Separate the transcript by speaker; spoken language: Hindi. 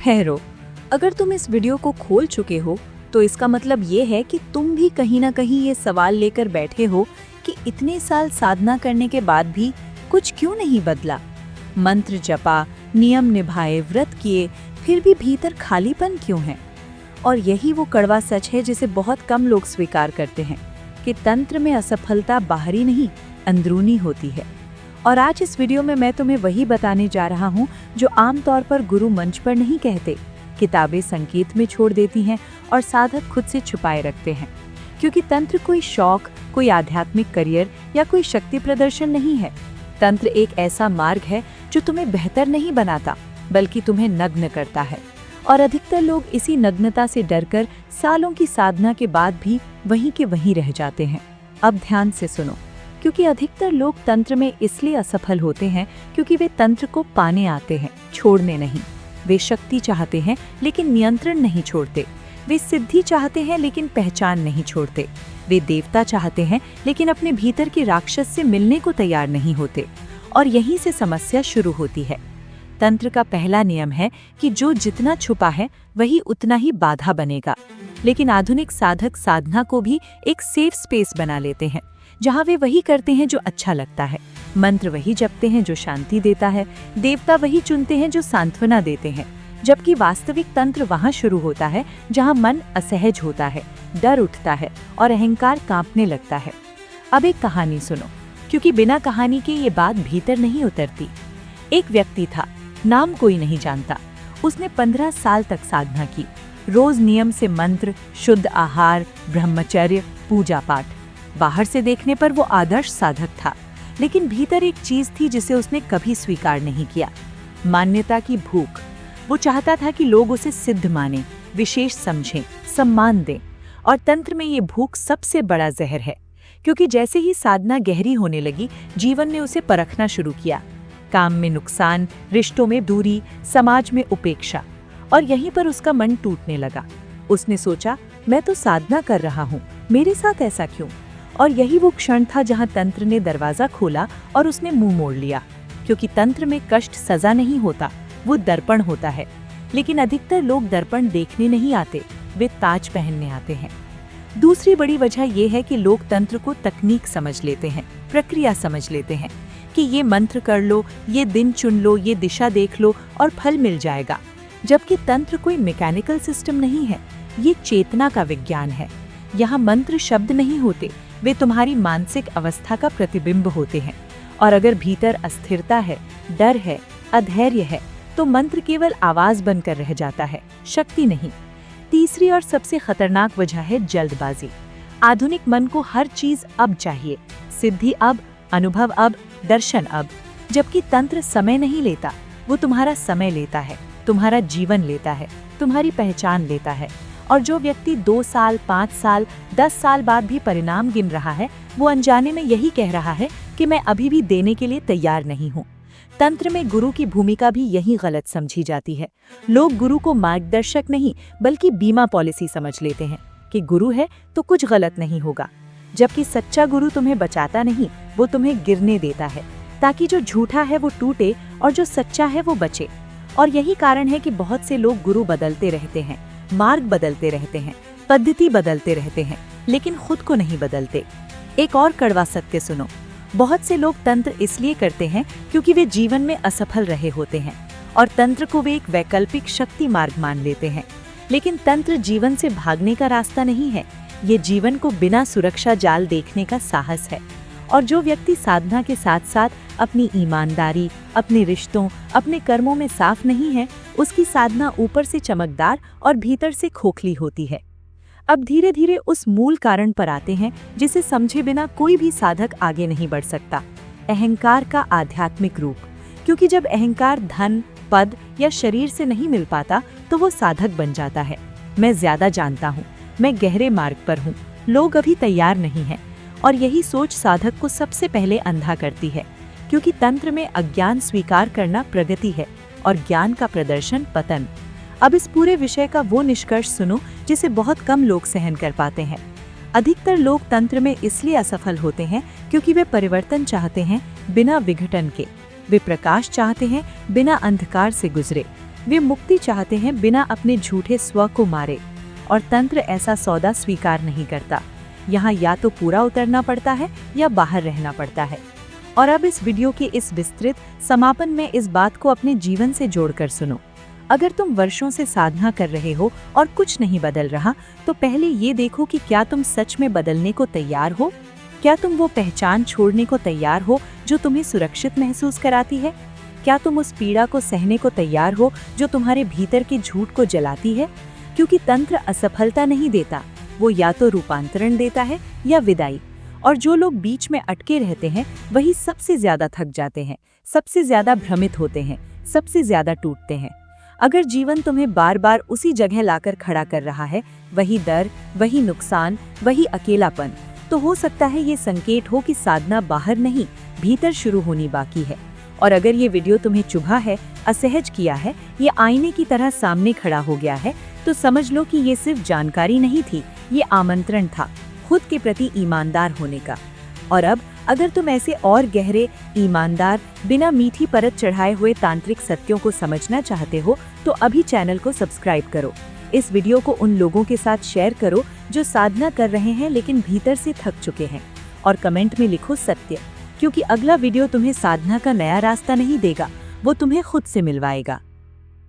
Speaker 1: ठहरो, अगर तुम इस वीडियो को खोल चुके हो तो इसका मतलब ये है कि तुम भी कहीं ना कहीं ये सवाल लेकर बैठे हो कि इतने साल साधना करने के बाद भी कुछ क्यों नहीं बदला। मंत्र जपा, नियम निभाए, व्रत किए, फिर भी भीतर खालीपन क्यों है। और यही वो कड़वा सच है जिसे बहुत कम लोग स्वीकार करते हैं कि तंत्र में असफलता बाहरी नहीं, अंदरूनी होती है। और आज इस वीडियो में मैं तुम्हें वही बताने जा रहा हूँ जो आमतौर पर गुरु मंच पर नहीं कहते, किताबें संकेत में छोड़ देती हैं और साधक खुद से छुपाए रखते हैं। क्योंकि तंत्र कोई शौक, कोई आध्यात्मिक करियर या कोई शक्ति प्रदर्शन नहीं है। तंत्र एक ऐसा मार्ग है जो तुम्हें बेहतर नहीं बनाता बल्कि तुम्हें नग्न करता है। और अधिकतर लोग इसी नग्नता से डरकर सालों की साधना के बाद भी वहीं के वहीं रह जाते हैं। अब ध्यान से सुनो, क्योंकि अधिकतर लोग तंत्र में इसलिए असफल होते हैं क्योंकि वे तंत्र को पाने आते हैं, छोड़ने नहीं। वे शक्ति चाहते हैं लेकिन नियंत्रण नहीं छोड़ते। वे सिद्धि चाहते हैं लेकिन पहचान नहीं छोड़ते। वे देवता चाहते हैं लेकिन अपने भीतर के राक्षस से मिलने को तैयार नहीं होते। और यहीं से समस्या शुरू होती है। तंत्र का पहला नियम है कि जो जितना छुपा है वही उतना ही बाधा बनेगा। लेकिन आधुनिक साधक साधना को भी एक सेफ स्पेस बना लेते हैं, जहाँ वे वही करते हैं जो अच्छा लगता है। मंत्र वही जपते हैं जो शांति देता है, देवता वही चुनते हैं जो सांत्वना देते हैं। जबकि वास्तविक तंत्र वहाँ शुरू होता है जहाँ मन असहज होता है, डर उठता है और अहंकार कांपने लगता है। अब एक कहानी सुनो, क्योंकि बिना कहानी के ये बात भीतर नहीं उतरती। एक व्यक्ति था, नाम कोई नहीं जानता। उसने 15 साल तक साधना की, रोज नियम से मंत्र, शुद्ध आहार, ब्रह्मचर्य, पूजा पाठ। बाहर से देखने पर वो आदर्श साधक था, लेकिन भीतर एक चीज थी जिसे उसने कभी स्वीकार नहीं किया, मान्यता की भूख। वो चाहता था कि लोग उसे सिद्ध माने, विशेष समझें, सम्मान दें। और तंत्र में ये भूख सबसे बड़ा जहर है, क्योंकि जैसे ही साधना गहरी होने लगी, जीवन ने उसे परखना शुरू किया। काम में नुकसान, रिश्तों में दूरी, समाज में उपेक्षा। और यहीं पर उसका मन टूटने लगा। उसने सोचा, मैं तो साधना कर रहा हूँ, मेरे साथ ऐसा क्यों। और यही वो क्षण था जहाँ तंत्र ने दरवाजा खोला और उसने मुंह मोड़ लिया। क्योंकि तंत्र में कष्ट सजा नहीं होता, वो दर्पण होता है। लेकिन अधिकतर लोग दर्पण देखने नहीं आते, वे ताज पहनने आते हैं। दूसरी बड़ी वजह यह है कि लोग तंत्र को तकनीक समझ लेते हैं, प्रक्रिया समझ लेते हैं कि ये मंत्र कर लो, ये दिन चुन लो, ये दिशा देख लो और फल मिल जाएगा। जबकि तंत्र कोई मैकेनिकल सिस्टम नहीं है, ये चेतना का विज्ञान है। यहाँ मंत्र शब्द नहीं होते, वे तुम्हारी मानसिक अवस्था का प्रतिबिंब होते हैं। और अगर भीतर अस्थिरता है, डर है, अधैर्य है, तो मंत्र केवल आवाज बनकर रह जाता है, शक्ति नहीं। तीसरी और सबसे खतरनाक वजह है जल्दबाजी। आधुनिक मन को हर चीज अब चाहिए, सिद्धि अब, अनुभव अब, दर्शन अब। जबकि तंत्र समय नहीं लेता, वो तुम्हारा समय लेता है, तुम्हारा जीवन लेता है, तुम्हारी पहचान लेता है। और जो व्यक्ति 2 साल, 5 साल, 10 साल बाद भी परिणाम गिन रहा है, वो अनजाने में यही कह रहा है कि मैं अभी भी देने के लिए तैयार नहीं हूँ। तंत्र में गुरु की भूमिका भी यही गलत समझी जाती है। लोग गुरु को मार्गदर्शक नहीं बल्कि बीमा पॉलिसी समझ लेते हैं कि गुरु है तो कुछ गलत नहीं होगा। जबकि सच्चा गुरु तुम्हें बचाता नहीं, वो तुम्हें गिरने देता है, ताकि जो झूठा है वो टूटे और जो सच्चा है वो बचे। और यही कारण है कि बहुत से लोग गुरु बदलते रहते हैं, मार्ग बदलते रहते हैं, पद्धति बदलते रहते हैं, लेकिन खुद को नहीं बदलते। एक और कड़वा सत्य सुनो, बहुत से लोग तंत्र इसलिए करते हैं क्योंकि वे जीवन में असफल रहे होते हैं और तंत्र को वे एक वैकल्पिक शक्ति मार्ग मान लेते हैं। लेकिन तंत्र जीवन से भागने का रास्ता नहीं है, ये जीवन को बिना सुरक्षा जाल देखने का साहस है। और जो व्यक्ति साधना के साथ साथ अपनी ईमानदारी, अपने रिश्तों, अपने कर्मों में साफ नहीं है, उसकी साधना ऊपर से चमकदार और भीतर से खोखली होती है। अब धीरे धीरे उस मूल कारण पर आते हैं जिसे समझे बिना कोई भी साधक आगे नहीं बढ़ सकता, अहंकार का आध्यात्मिक रूप। क्योंकि जब अहंकार धन, पद या शरीर से नहीं मिल पाता तो वो साधक बन जाता है। मैं ज्यादा जानता हूँ, मैं गहरे मार्ग पर हूँ, लोग अभी तैयार नहीं हैं। और यही सोच साधक को सबसे पहले अंधा करती है। क्योंकि तंत्र में अज्ञान स्वीकार करना प्रगति है और ज्ञान का प्रदर्शन पतन। अब इस पूरे विषय का वो निष्कर्ष सुनो जिसे बहुत कम लोग सहन कर पाते हैं। अधिकतर लोग तंत्र में इसलिए असफल होते हैं क्योंकि वे परिवर्तन चाहते हैं बिना विघटन के। वे प्रकाश चाहते हैं बिना अंधकार से गुजरे। वे मुक्ति चाहते हैं बिना अपने झूठे स्व को मारे, और तंत्र ऐसा सौदा स्वीकार नहीं करता। यहाँ या तो पूरा उतरना पड़ता है या बाहर रहना पड़ता है। और अब इस वीडियो के इस विस्तृत समापन में इस बात को अपने जीवन से जोड़कर सुनो। अगर तुम वर्षों से साधना कर रहे हो और कुछ नहीं बदल रहा, तो पहले ये देखो कि क्या तुम सच में बदलने को तैयार हो। क्या तुम वो पहचान छोड़ने को तैयार हो जो तुम्हें सुरक्षित महसूस कराती है? क्या तुम उस पीड़ा को सहने को तैयार हो जो तुम्हारे भीतर के झूठ को जलाती है? क्योंकि तंत्र असफलता नहीं देता, वो या तो रूपांतरण देता है या विदाई। और जो लोग बीच में अटके रहते हैं वही सबसे ज्यादा थक जाते हैं, सबसे ज्यादा भ्रमित होते हैं, सबसे ज्यादा टूटते हैं। अगर जीवन तुम्हें बार बार उसी जगह लाकर खड़ा कर रहा है, वही डर, वही नुकसान, वही अकेलापन, तो हो सकता है ये संकेत हो कि साधना बाहर नहीं, भीतर शुरू होनी बाकी है। और अगर ये वीडियो तुम्हें चुभा है, असहज किया है, ये आईने की तरह सामने खड़ा हो गया है, तो समझ लो कि ये सिर्फ जानकारी नहीं थी, ये आमंत्रण था खुद के प्रति ईमानदार होने का। और अब अगर तुम ऐसे और गहरे, ईमानदार, बिना मीठी परत चढ़ाए हुए तांत्रिक सत्यों को समझना चाहते हो, तो अभी चैनल को सब्सक्राइब करो। इस वीडियो को उन लोगों के साथ शेयर करो जो साधना कर रहे हैं लेकिन भीतर से थक चुके हैं। और कमेंट में लिखो सत्य, क्योंकि अगला वीडियो तुम्हें साधना का नया रास्ता नहीं देगा, वो तुम्हें खुद से मिलवाएगा।